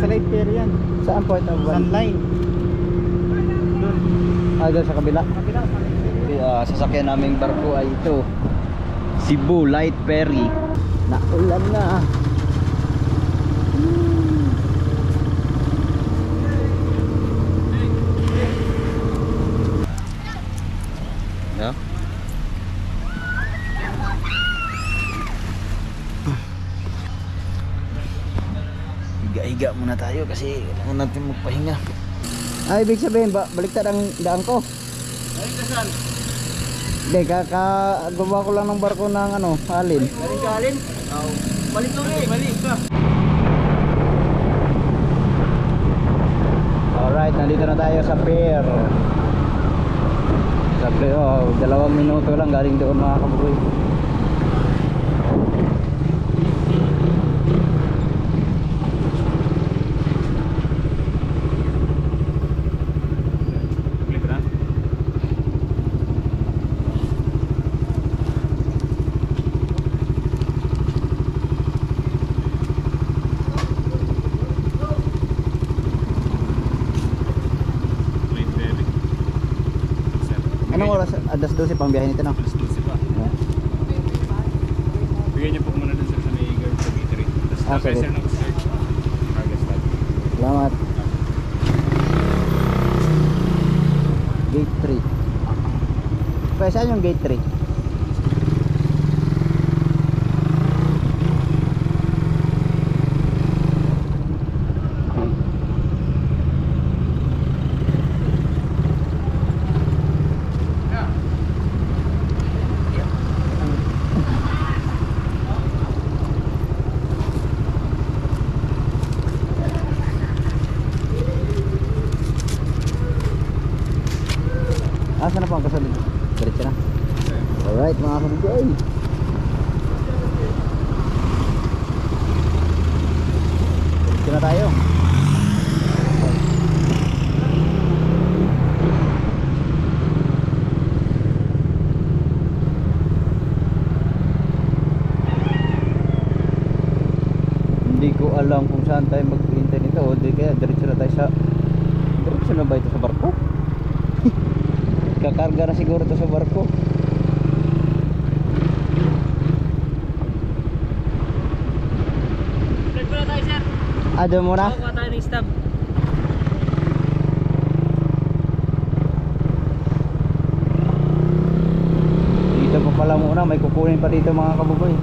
Sa light pier yan. Saan Port of One? Sunline. Doon. Doon sa kabila. Kabila, sa light pier. Sasakyan naming barko ay ito, Cebu Light Ferry. Naulan na. No? Higa-higa muna tayo kasi kailangan natin magpahinga. Ay, ibig sabihin ba baliktad ang daan ko? Ay, kasan? Hindi, kakagawa ko lang ng barko ng ano, halin. Galing ka alin? Oo. Balik to eh. Balik ka. Alright, nandito na tayo sa pier. Sa pier, 2 minuto lang galing doon mga kabugoy. Anong oras? Adas 12 pang biyahe nito, no? Alas 12 pa. Yeah. Bigyan niyo po muna dun sir sa may guard sa gate 3. Tapos sige. sir ng start. Carga start. Salamat. Gate 3. Kaya saan yung gate 3? Asa na po ang kasunod? Diretso na. Alright mga kabugoy. Diretso na tayo. Hindi ko alam kung saan tayo mag-hintay nito. O di kaya diretso na tayo sa... Diretso na ba ito sa barko? Kakarga na siguro to sa barko. Flag muna tayo, sir. Doon muna? Kuha tayo ng stop. Dito pa pala muna. May kukunin pa dito mga kabuboy.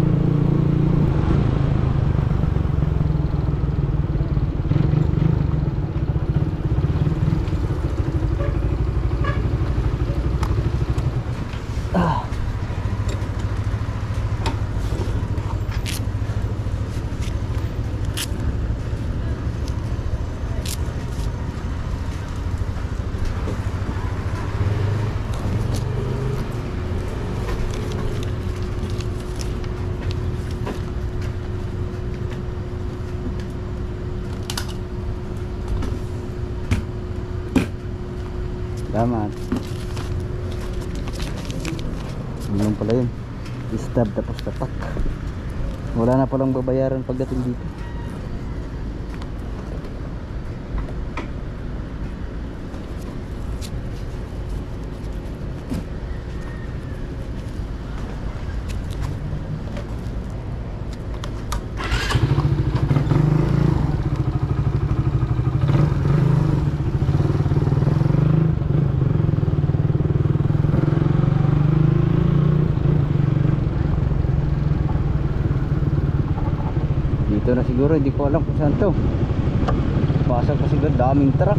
Salamat. Ganun pala yun. Stab tapos tapak. Wala na palang babayaran pagdating dito. Dito na siguro, hindi ko alam kung saan to. Pasok pa siguro, daming truck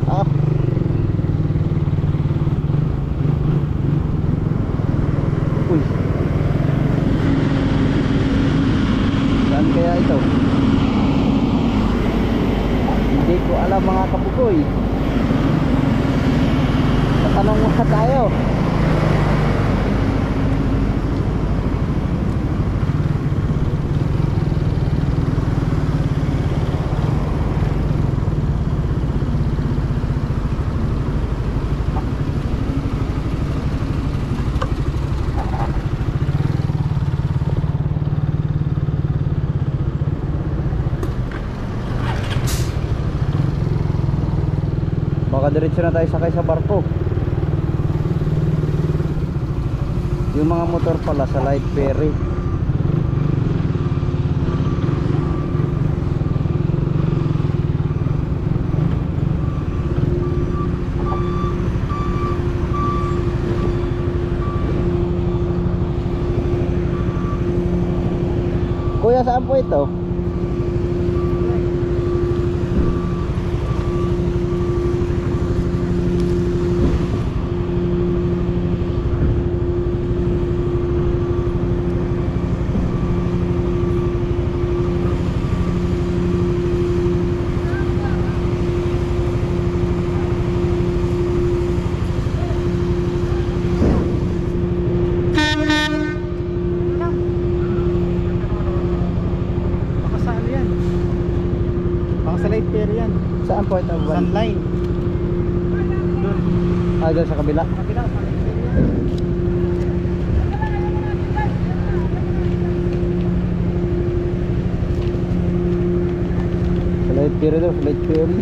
Uy, saan kaya ito? Hindi ko alam mga kabugoy. Tatanong muna tayo. baka diretso na tayo sakay sa barko. Yung mga motor pala sa light ferry. Kuya, saan po ito? Pakasaan yan. Pakasa light fair yan. Saan po ito? Sunline. Doon. Ah, dyan sa kabila. Kabila, sa light fair yan. Sa light ferry daw, sa light ferry.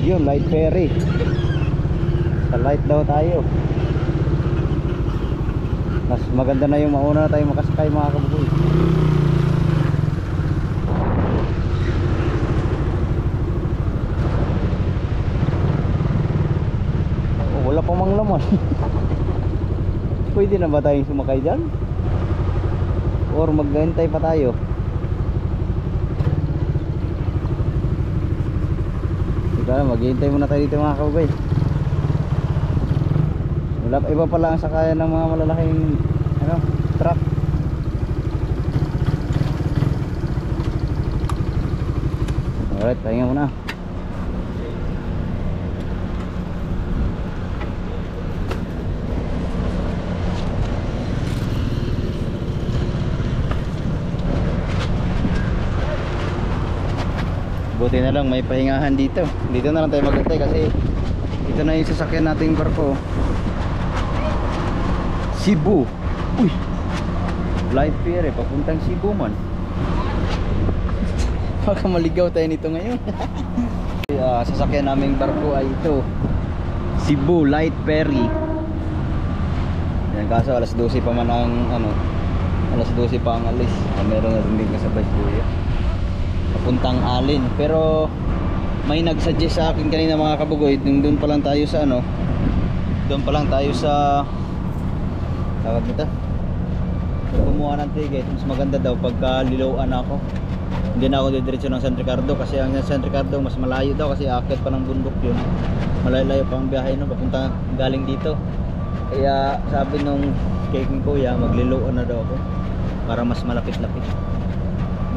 Yun, light ferry. Sa light daw tayo. Mas maganda na yung mauna na tayo makasakay mga kabukoy. Oh, wala pang mga laman. Pwede na ba tayong sumakay dyan? Or maghintay pa tayo? Maghihintay muna tayo dito mga kabukoy. Wala pa, iba pala ang sakayan ng mga malalaking truck. Alright, pahinga muna. Buti na lang may pahingahan dito. Dito na lang tayo magantay kasi ito na yung sasakyan nating barko. Cebu. Uy, light ferry papuntang Cebu man. Baka maligaw tayo nito ngayon. Sasakyan naming barko ay ito, Cebu light ferry. Yan, kaso alas 12 pa man ang alas 12 pa ang alis. Meron na rin din kasabay kuya papuntang Alin, pero may nagsuggest sa akin kanina mga kabugoy, doon pa lang tayo sa doon pa lang tayo sa tawag nito, kumuha ng ticket. Mas maganda daw pagka liloan ako, hindi na ako didiretso ng San Ricardo kasi ang San Ricardo mas malayo daw kasi aakyat pa ng bundok yun, malayo pa ang biyahe papunta galing dito. Kaya sabi nung king kuya, magliloan na daw ako para mas malapit-lapit.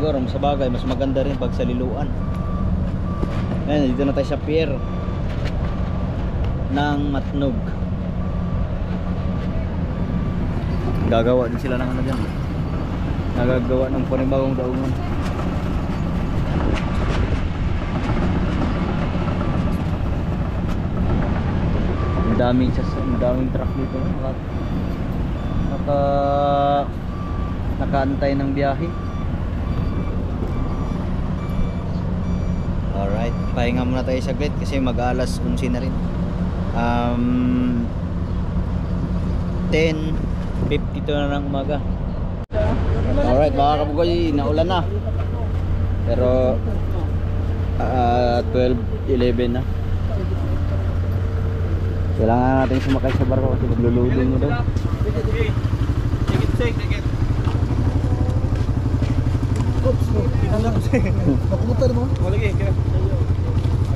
Siguro sa bagay mas maganda rin pag sa liluan. Ayan, dito na tayo sa pier ng Matnog. Gagawa din sila ng dyan, nagagawa ng panibagong daungan. Ang daming truck dito, nakaantay ng biyahe. Alright, pahinga muna tayo saglit kasi mag-alas 11 na rin. 10:52 na ng umaga. Alright mga kabugoy, naulan na. Pero 12:11 na. Kailangan natin sumakay sa barko kasi magluludin mo daw. Oops, anak ko mapunta mo. Wala lagi kaya.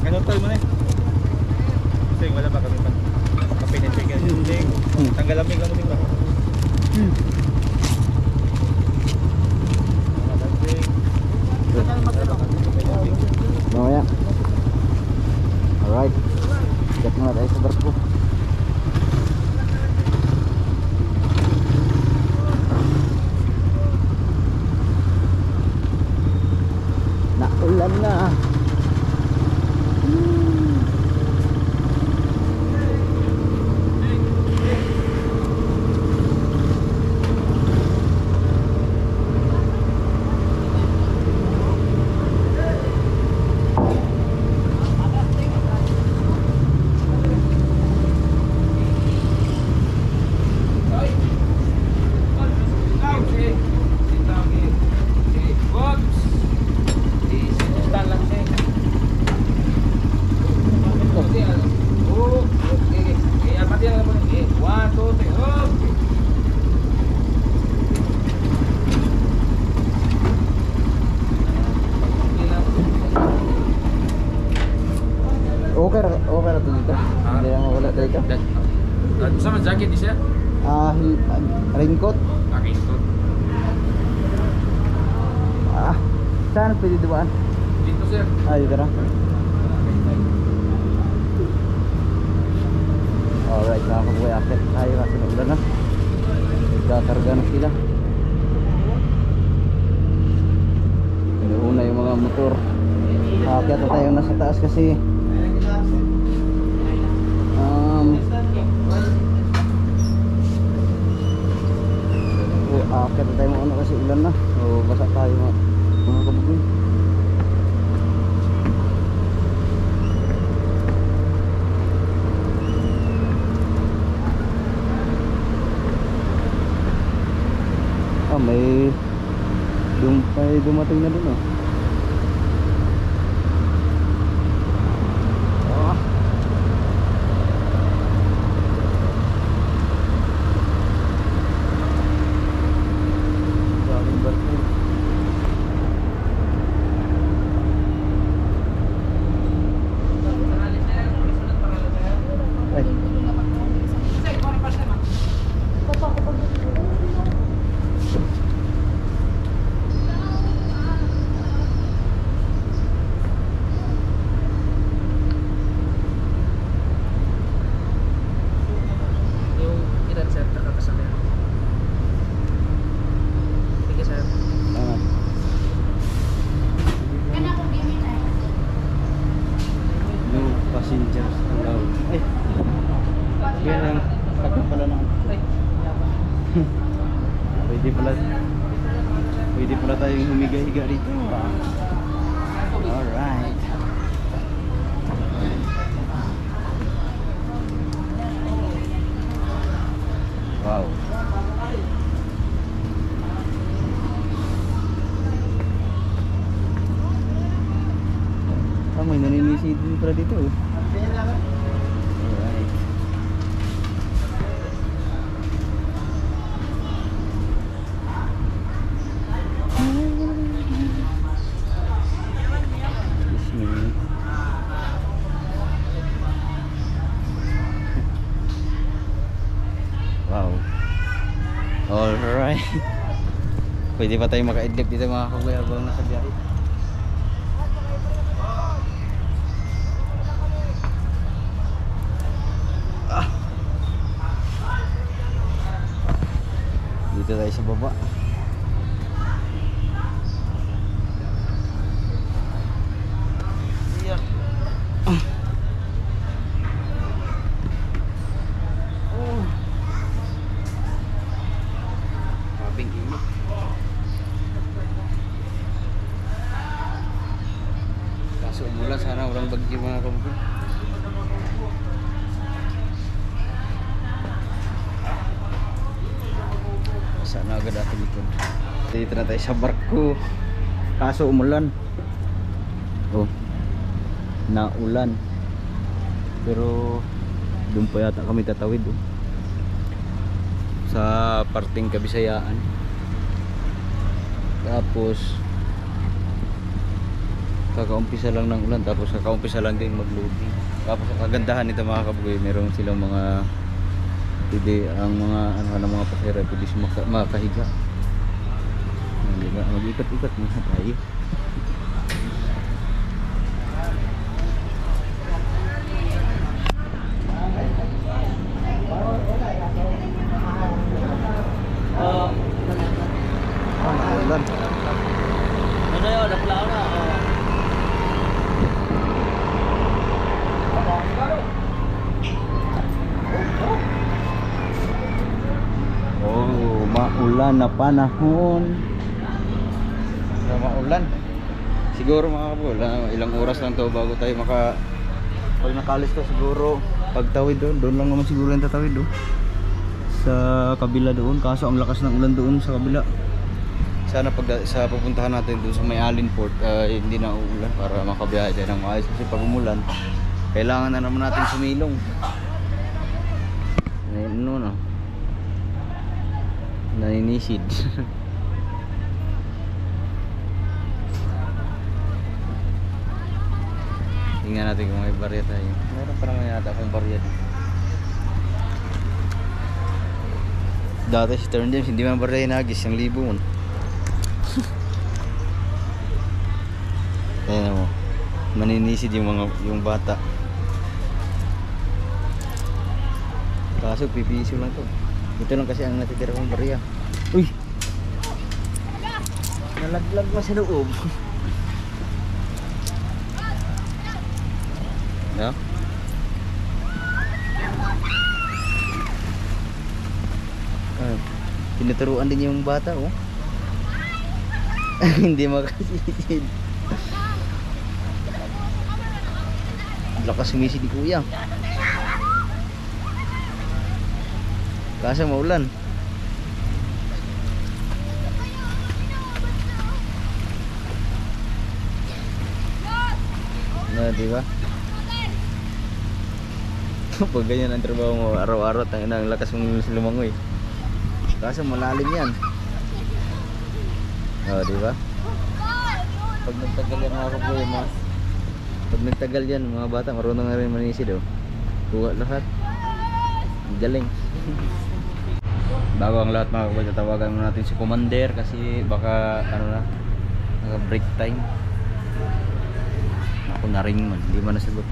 Ganotol mo na. Sing wala pa kami pa. Kapinet chicken sing. Tanggal lamig lang mo ba? Mamaya. Alright. Check muna tayo sa barko. Naulan na. Saan pwede dumaan? Dito sir. Ah, dito na. Alright, mga kabuhay, akit tayo kasi naulan na. Nagkakarga na sila. Una yung mga motor. Akit na tayo nasa taas kasi akit na tayo mauna kasi ulan na. So basa tayo mga kabuhay. May dumating na dun daming barko. Ay. Passengers allowed. Ay. Yan ang pagka pala ng Pwede pala tayong humiga-higa rito. Alright. Wow. May naninisid din pala dito. Alright. Excuse me. Wow. Alright. Pwede pa tayong maka-idlip dito mga kabuhay habang nasa biyahe. Dito tayo sa baba. Mabing init. Kaso umulan, sana walang bagyo mga kabuhay. Sana agad ako dito. Dito na tayo sa barko. Kaso umulan. Oh. Naulan. Pero doon pa yata kami tatawid sa parting Kabisayaan. Tapos kakaumpisa lang ng ulan, tapos kakaumpisa lang din mag-loading. Tapos ang kagandahan nito mga kabugoy, meron silang mga pwede ang mga ng mga pasahero pwede makahiga. Diba? Mag-ikat-ikat muna tayo. Ulan. Ano yun? Naklao na. Oh, maulan na panahon. Maulan. Siguro mga kabul, ilang oras lang to bago tayo pag nakalis to siguro pagtawid doon lang naman siguro yung tatawid sa kabila doon, kaso ang lakas ng ulan doon sa kabila. Sana sa pupuntahan natin doon sa May Alin Port, hindi na uulan para makabiyahe tayo ng maayos, kasi pag umulan kailangan na naman natin sumilong. No. Naninisid. Tingnan natin kung may barya tayo. Meron pa naman yata akong barya dito. Dati si Turn James hindi man barya hinagis, 1,000 mo. Ayan mo. Maninisid yung bata. Kaso pipiso lang to. Ito lang kasi ang natitira kong barya. Uy! Nalaglag na sa loob. No? Tinuturuan din yung bata, oh. Hindi makasisid. Lakas sumisid ni kuya. Kaso maulan. Na, di ba? Pag ganyan ang trabaho mo araw-araw, tangina ang lakas mong lumangoy. Kaso malalim yan. Oh, di ba? Pag nagtagal yan mga kabuhay, pag nagtagal yan mga bata, marunong na rin manisid, oh. Kuha lahat. Ang galing. Bago ang lahat mga kabuhay, tatawagan mo natin si Commander kasi baka ano na, naka break time. Ako na rin man, hindi man nasagot.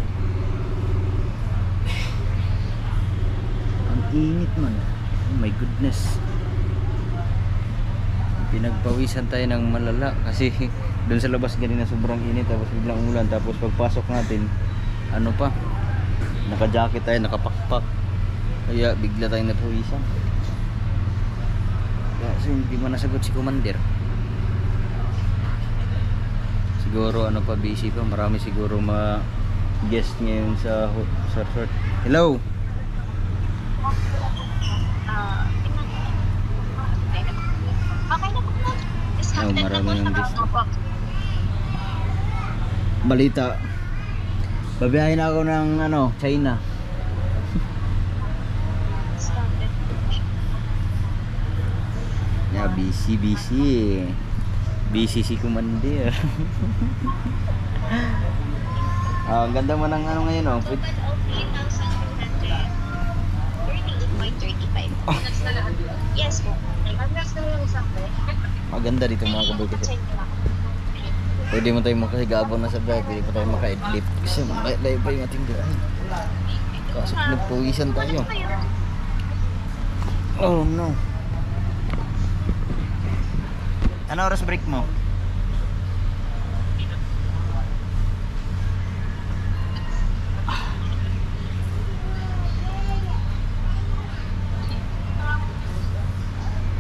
Ang init man. Oh my goodness. Pinagpawisan tayo ng malala kasi doon sa labas ganina sobrang init tapos biglang umulan, tapos pagpasok natin ano pa, naka-jacket tayo, nakapakpak, kaya bigla tayong napawisan. Kasi hindi man nasagot si Commander. Siguro ano pa, busy pa, marami siguro guest ngayon sa resort. Hello. Oh, marami ng guest. Balita. Babiyahin ako ng China. Yeah, busy. Busy si Commander. Ang ganda mo ng ngayon, oh. 38.35. Yes po. Maganda dito mga kabuhay kasi pwede mo tayong makahigaabang na sa bag, pwede pa tayong maka-idlip kasi live pa yung ating biyahe. Kaso nagpawisan tayo. Oh no. Ano oras break mo?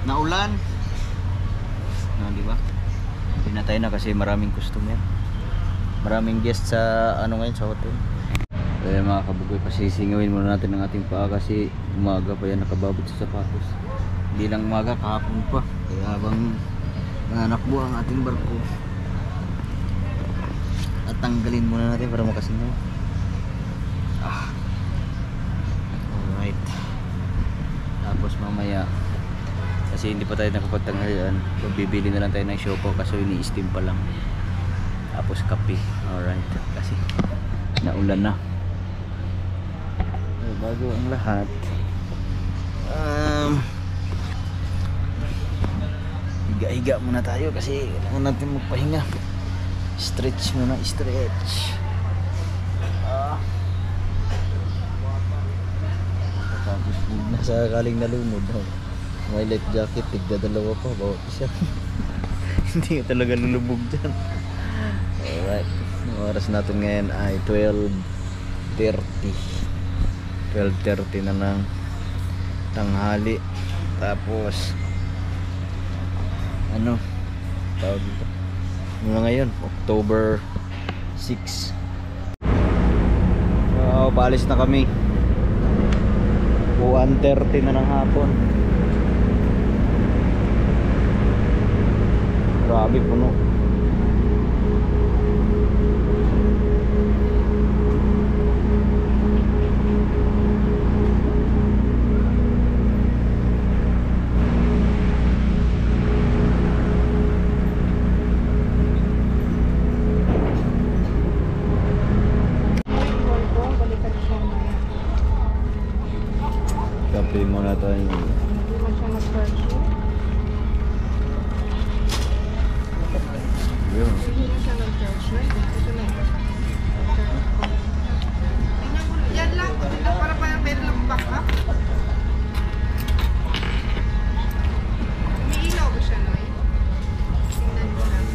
Naulan. No, di ba? Hindi na tayo na kasi maraming customer. Maraming guest sa ngayon sa hotel. Kaya mga kabugoy, pasisingawin muna natin ang ating paa kasi umaga pa yan nakababot sa sapatos. Hindi lang umaga, kahapon pa. Kaya habang nanakbo ang ating barko, at tanggalin muna natin para makasingaw. Alright. Tapos mamaya, kasi hindi pa tayo nakapagtanghalian, bibili na lang tayo ng siopaw kasi ini-steam pa lang. Tapos kape. Alright. Kasi naulan na. Bago ang lahat, higa-higa muna tayo kasi kailangan natin magpahinga. Stretch muna, stretch. Tapos nasa kaling nalunod, may life jacket, tigda dalawa pa, bawa isa. Hindi ka talaga lulubog dyan. Alright, ang oras natin ngayon ay 12:30 na ng tanghali. Tapos tawag dito ngayon, October 6. Paalis na kami. 1:30 na ng hapon. Grabe, puno. Kape muna tayo. Hindi mo siya mag-virtue. Yun. Hindi mo siya mag-virtue. Yan lang. Para pa meron lang backup. Umiilaw ba siya, Noy? Tingnan ko lang.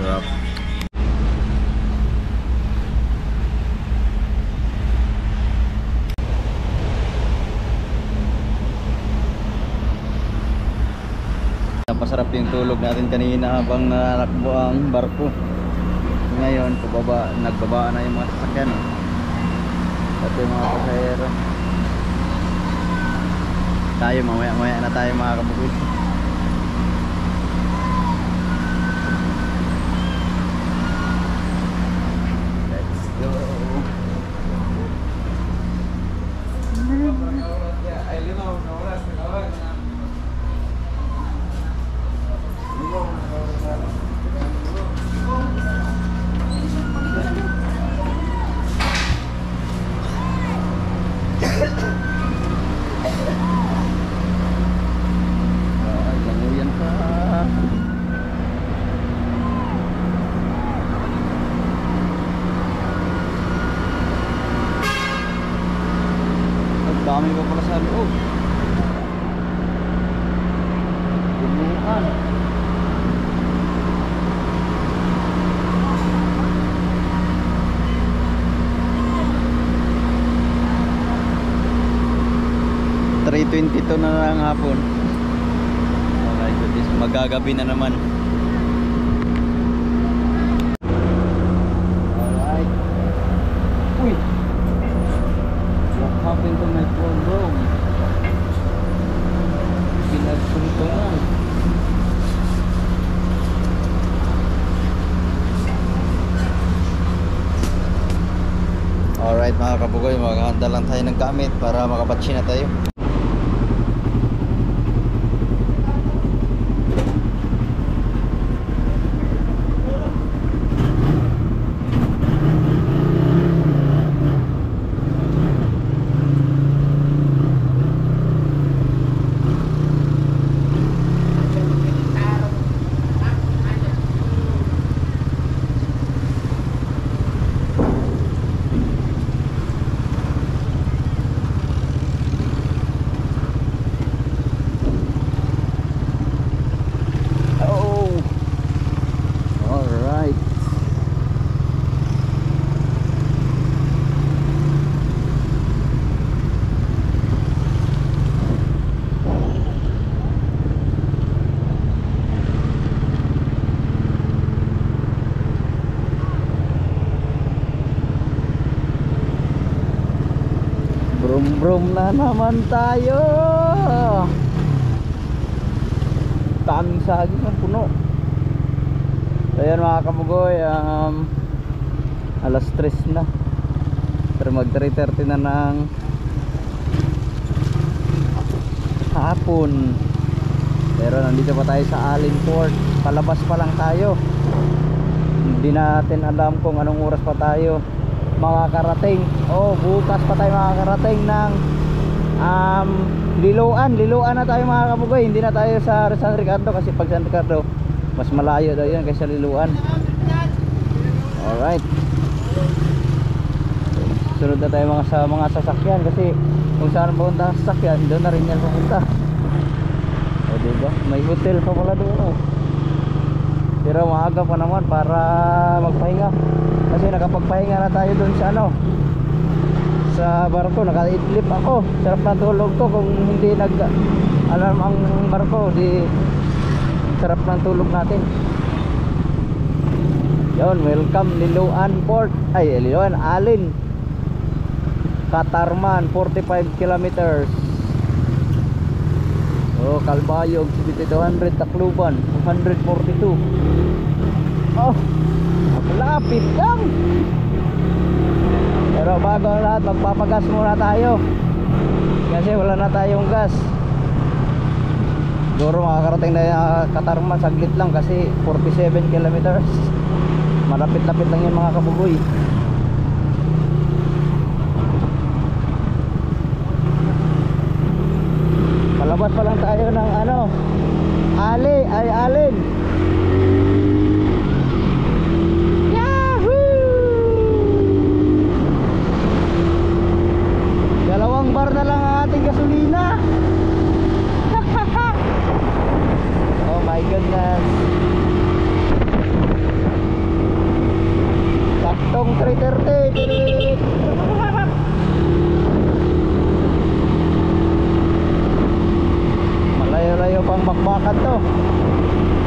Sarap. Napasarap yung tulog natin kanina habang narakbo ang barko. Ngayon, nagbaba na yung mga sasakyan. At yung mga pasahero. Tayo, mamaya na tayo mga kabukid. Let's go. Ay, languyan pa. Ang dami pa pala sa loob. Bumukan. $3:22 na lang hapon. Oh my goodness, magagabi na naman. Alright. Uy! What happened to my phone, bro? Pinagsuntungan. Alright mga kabugoy, maghahanda lang tayo ng gamit para makapatsi na tayo. Brum na naman tayo. Daming saging ang puno. So ayan mga kabugoy, alas 3 na. Pero mag 3:30 na ng hapon. Pero nandito pa tayo sa Alin Port. Palabas pa lang tayo. Hindi natin alam kung anong oras pa tayo makakarating. Bukas pa tayo makakarating ng Liloan na tayo mga kabugoy. Hindi na tayo sa San Ricardo, kasi pag San Ricardo mas malayo daw yan kaysa Liloan. Alright, sunod na tayo mga sasakyan, kasi kung saan pupunta ang sasakyan, doon na rin yan pupunta. Diba? May hotel pa pala doon. Pero maaga pa naman para magpahinga, kasi nakapagpahinga na tayo doon sa barko. Naka-idlip ako, sarap na tulog ko kung hindi alarm ang barko, di sarap ng tulog natin. Yon, welcome Liloan Port. Ay, Liloan, Alin, Katarman, 45 kilometers. Oh, Calbayog, 200, Tacloban, 242. Oh, lapit lang. Pero bago ang lahat, magpapagas muna tayo kasi wala na tayong gas. Siguro makakarating na Katarman saglit lang kasi 47 kilometers. Malapit-lapit lang yun mga kabugoy. Palabas pa lang tayo ng ano, Alin. Dalawang bar na lang ang ating gasolina. Oh my goodness. Saktong 3:30. Malayo-layo pang bakbakan to.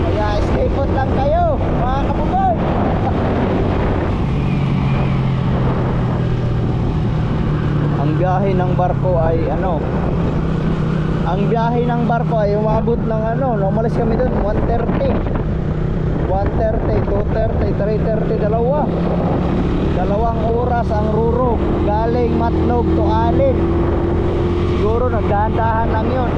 Kaya stay put lang kayo mga kapugoy. Ang biyahe ng barko ay ano? Ang biyahe ng barko ay umabot ng ano, umalis kami doon 1:30. 1:30, 2:30, 3:30, dalawang oras ang ruro galing Matnog to Alin. Siguro nagdahan-dahan lang yun.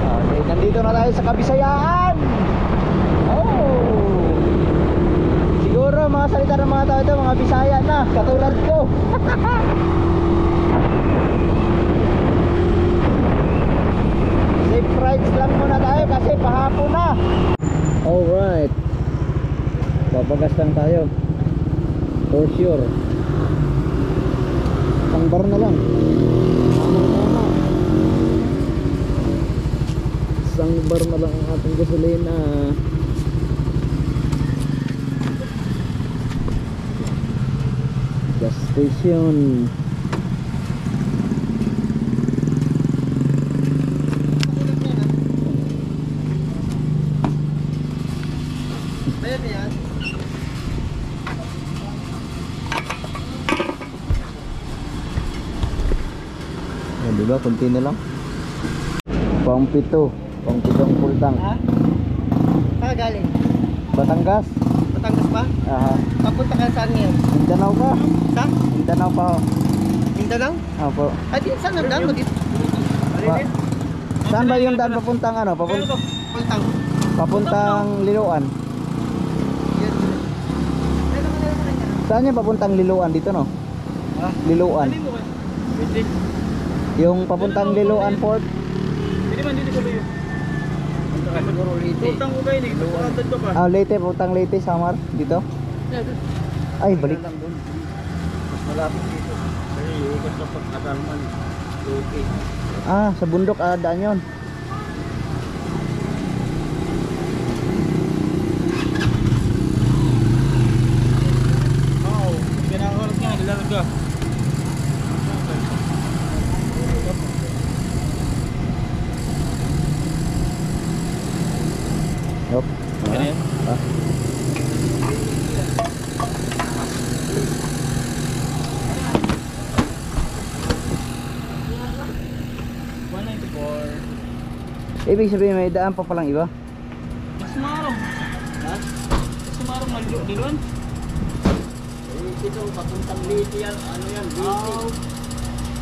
Okay, nandito na tayo sa Kabisayaan. Oh, siguro mga salita ng mga tao ito, mga Bisaya na, katulad ko. Safe rides lang muna tayo kasi pahapon na. Alright, babagas lang tayo for sure. Isang bar na lang. Tama. Isang bar na lang ang ating gasolina. Gas station. Bayad na yan. Yan, diba? Kunti na lang. Pang-pitong full tank. Ha? Ah, galing. Batangas. Batangas ba? Aha. Papunta ka saan ngayon? Mindanao pa. Sa? Mindanao pa. Mindanao? Opo. Ay, di, saan ang daan mo dito? Pa- Saan ba yung daan papuntang ano? Pultang. Papuntang Liloan. Yan. Saan yung papuntang Liloan dito no? Ha? Liloan. Pwede. Yung papuntang Liloan Port. Pwede man, dito ko ba yun? Siguro Leyte. Putang ko kayo, nagpapakantad ka pa. Ah, Leyte, papuntang Leyte, Samar dito. Ay, balik. Mas malapit dito. Kasi iugas sa pagkatarman. Okay. Ah, sa bundok daan yun. Oo, pinakawalat nga, nilalag ka. Yup. Ano yan? Ah. Ibig sabihin may daan pa palang iba? Sumarong. Ha? Sumarong maluluan? Dito, papuntang Leyte yan. Ano yan? Leyte.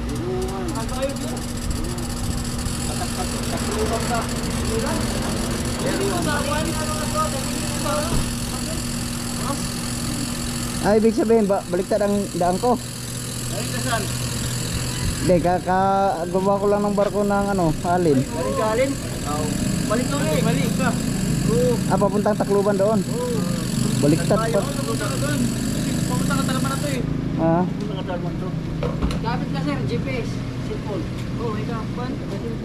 Dinuan. Kagayog yan. Tacloban ka. Ah, ibig sabihin baliktad ang daan ko. Galing ka saan? Hindi, kakagawa ko lang ng barko ng ano, Alin. Galing ka Alin? Oo. Balik ka ulit. Balik ka. Oo. Ah, papuntang Tacloban doon. Baliktad pa. Pumunta ka doon. Pumunta ka talaman na to eh. Ah, Nakadarman to. Gamit ka sir, GPS. Cellphone. Oo, ikaw. Pan.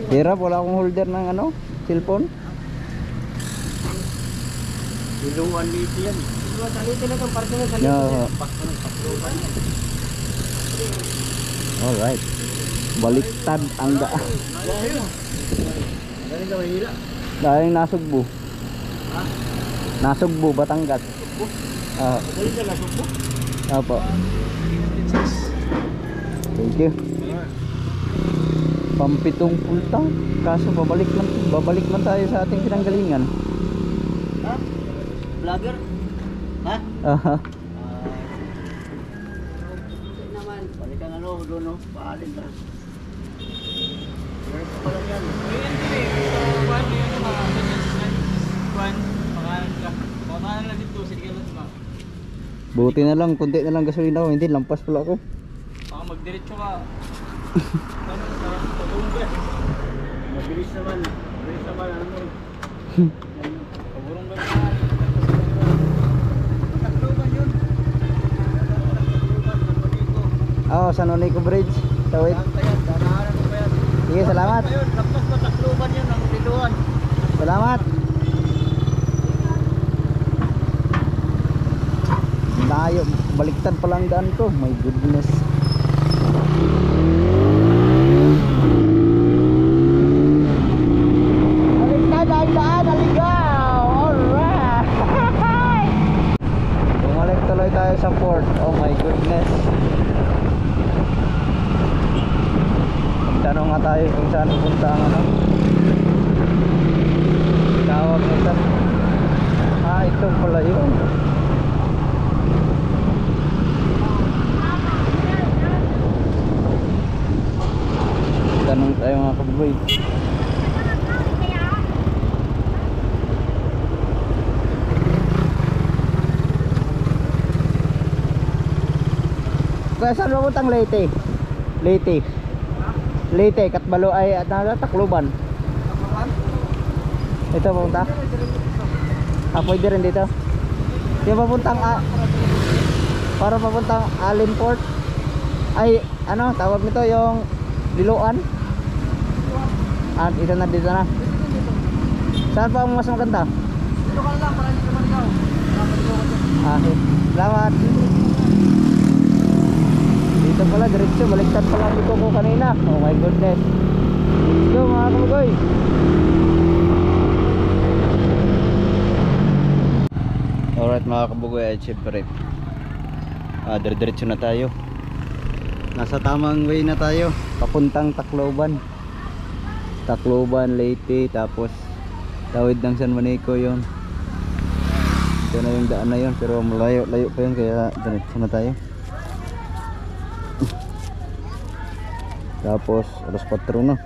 hirap, wala akong holder ng ano, cellphone. Dinuan Leyte yan. Salute na itong parking na salute. No. Pakto ng Tacloban yan. Alright. Baliktad ang daan. Galing ka Maynila. Dahil Nasugbu. Nasugbu, Batangas. Galing ka na Sugbo. Opo. Thank you. Pampitong punta. Kaso babalik man tayo sa ating pinanggalingan. Ha? Vlogger? Ha? Aha. Naman. Balikan ano, doon no. Paalin na. Meron pa lang yan. Buti na lang, kunti na lang gasolina ko. Hindi, lampas pala ako. Baka magdiretso ka. Mabilis naman. Mabilis naman. Ano mo? Paburong ba Takluban yun. Takluban. Maniko. Oo, San Onico Bridge. Tawid. Saan pa yan? Danahanan mo pa yan. Sige, salamat. Lampas pa takluban yun. Ang liluan. Salamat. Layo, baliktad pala ang daan ko. My goodness. Baliktad ang daan, aligaw. Alright. Bumalik tuloy tayo sa port. Oh my goodness. Tanong nga tayo kung saan pupunta ang ano. Tawag nito. Ito pala yun. Tanong tayo mga kababoy. Kaya saan mabuntang Leyte? Leyte. Leyte, Katbalo ay Takluban. Ito papunta? Pwede rin dito. Yung papuntang para papuntang Alinport. Ay, ano, tawag nito yung Liloan. Dito na. Saan pa ang mas maganda? Dito ka na lang. Para hindi ka maligaw. Okay. Salamat. Dito pala, diretso. Baliktad pala dito ko kanina. Oh my goodness. Let's go mga kamugoy. Alright mga kabugoy, ay syempre diretso na tayo. Nasa tamang way na tayo. Papuntang Tacloban. Tacloban, Leyte. Tapos tawid ng San Manico yun. Ito na yung daan na yun. Pero malayo pa yun. Kaya diretso na tayo. Tapos alas 4 na.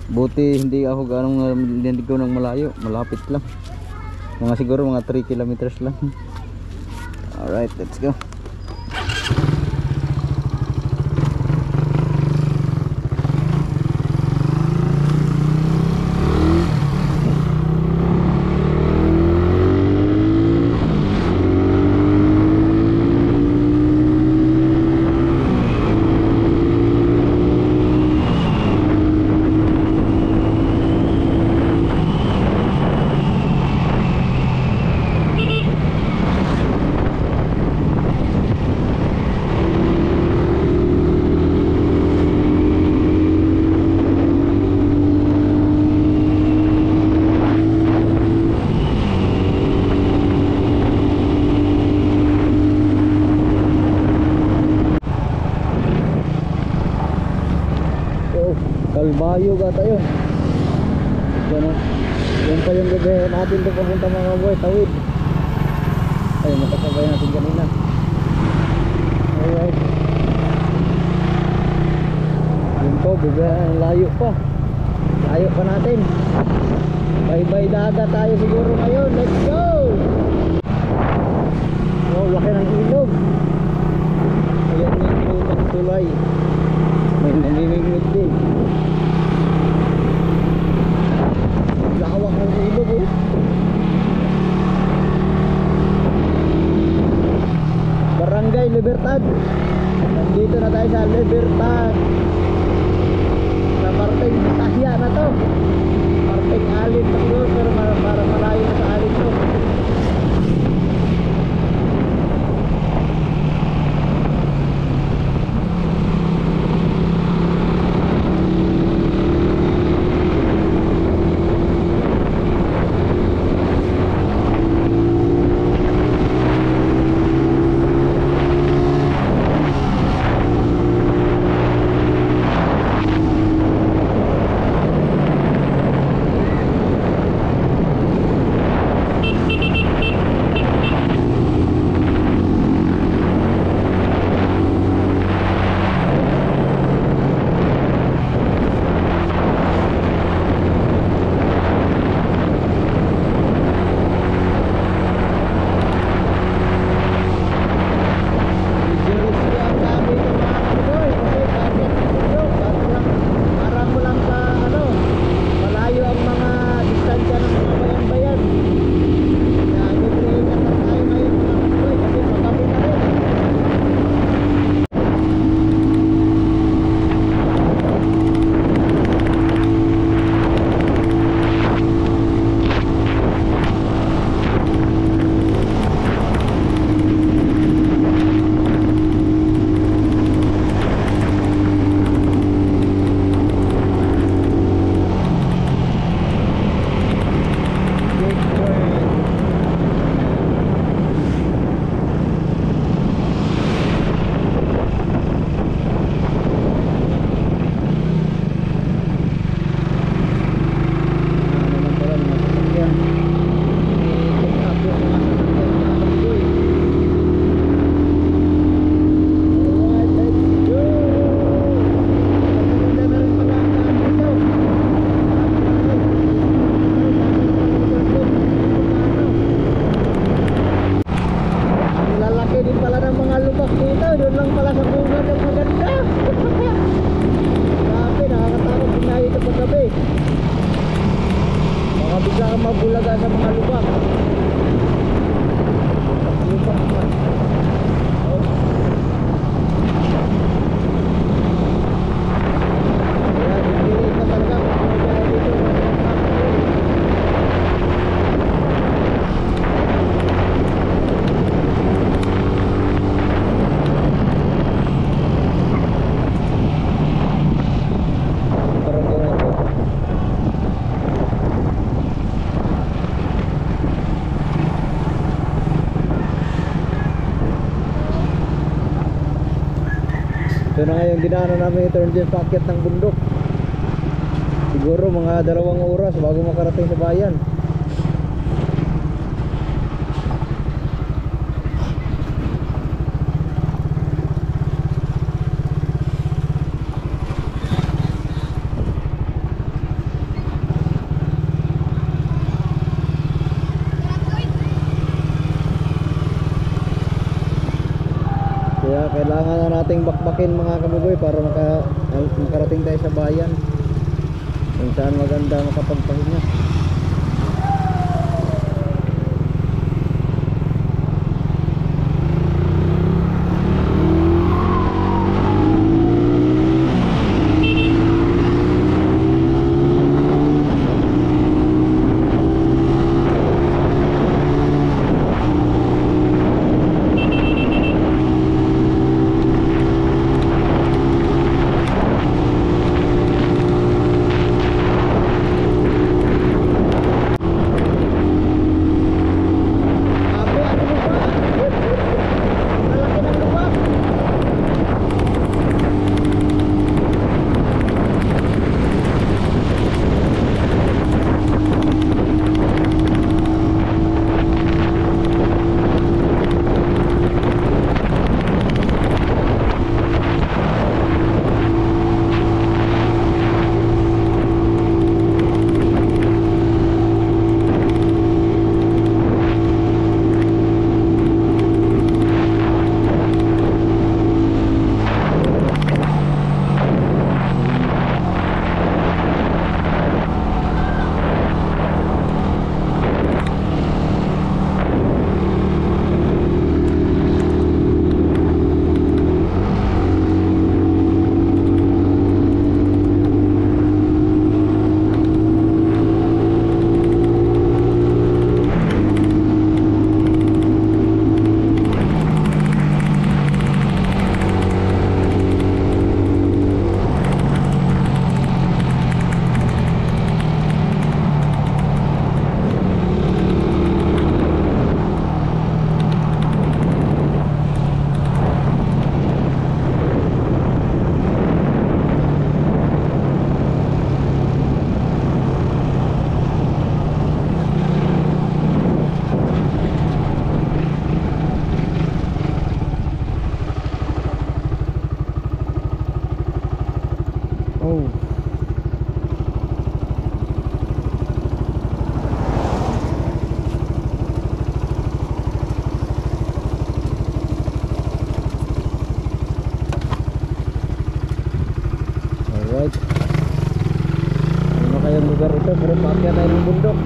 Buti hindi ako ng malayo. Malapit lang. Siguro mga 3 kilometers lang. Alright, let's go. Kalbayo gata yun. Yan pa yung gabi natin ito papunta mga boy. Tawid. Ay, nakasabay natin kanina. Alright. Yun po, layo pa. Layo pa natin. Bye-bye dagat tayo siguro ngayon. Let's go! Wow, laki ng ilog. Ayan yung tulay. May namimigmit din. Lawak ng ilog eh. Barangay Libertad. Nandito na tayo sa Libertad. Sa parteng Tahya na to. Parteng Alin na to. Pero parang malayo na sa Alin to. mabulaga sa mga lubak. Lubak naman. Oh. Kaya hindi pa talaga kung ano dito. Parang gawin ko. Ito na nga yung dinaanan namin ito dyan paakyat ng bundok. Siguro mga 2 oras bago makarating sa bayan. Kaya kailangan na nating bakbakin mga kabugoy para makarating tayo sa bayan kung saan maganda makapagpahinga. Alright. Ano kayang lugar ito? Pero paakyat tayo ng bundok.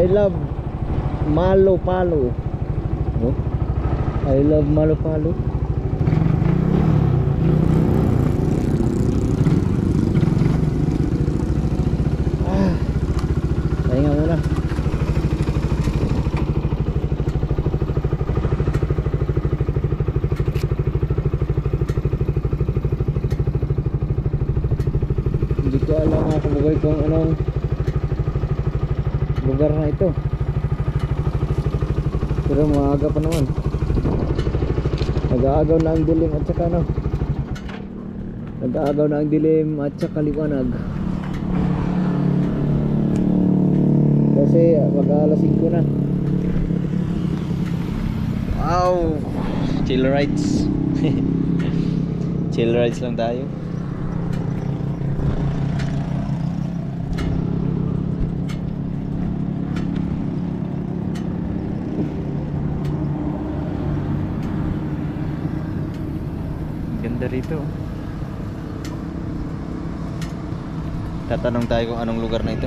I love Malo Palo. No? I love Malo Palo. Pahinga muna. Hindi ko alam mga kabugay kung anong lugar na ito, pero maaga pa naman. Nag-aagaw na ang dilim at saka ano, nag-aagaw na ang dilim at saka liwanag. Kasi mag-alas 5 na. Wow, chill rides. Chill rides lang tayo. Ganda rito. Tatanong tayo kung anong lugar na ito.